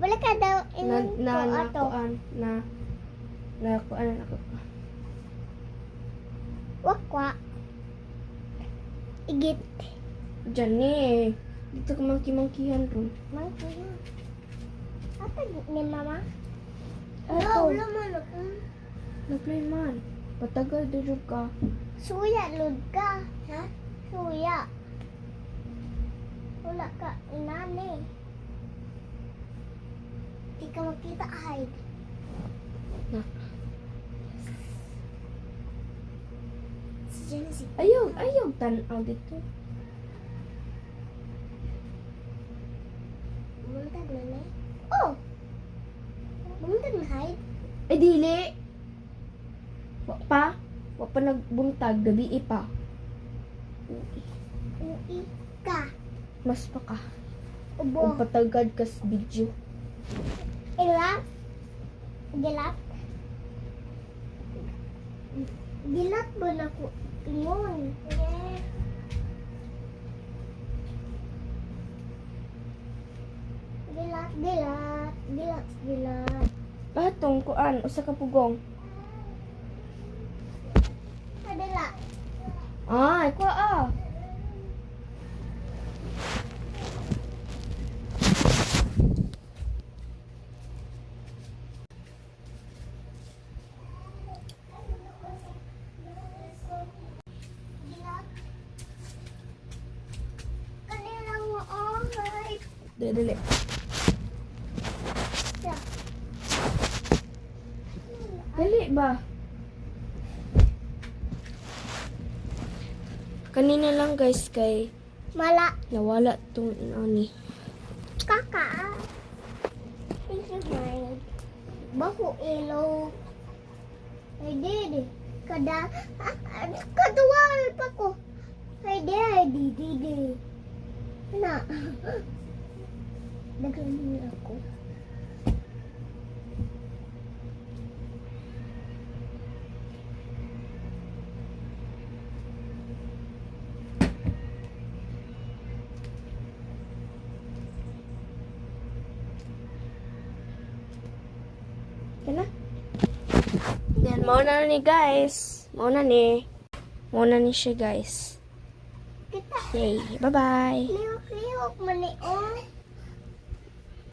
Wala ka daw Na in na ko na ato. kuan na kuan ako. Wakwa. Igit. Diyan eh. Dito ka mangki-mangkihan ron. Mangko na. Ata ni mama? Ato. Wala man ako. Naplay man. Patagal dito ka. Suya lud ka. Ha? Suya. Wala ka inani. Di ka makita hide. Na. Si Genesis. Ayaw tanaw dito. Buntag na na. Oh! Buntag na hide. Ay dili. Wa pa nagbuntag gabi pa. Ui ka. Mas pa ka. Ubo. Kung patagad ka sa video. Ilap. Gilat. Gilat ba na ko? Ingon. Gilat, gilat. Gilat, gilat. Patong kuan usa ka pugong. Kadala. Ay, kuha ah. Gilat. Kanilang mo ay. Dili. Siya. Dali ba? Kanina lang guys kay Mala. nawala tong ani. Kaka. Thank you, Mike. Baku ilo. I did. Kaduwal pa ko. I did. Na. Naglamin ako. Kana? Yan, mauna na ni guys. Mauna ni siya guys. Kita. Yay. Bye-bye. Liok-liok mani oh.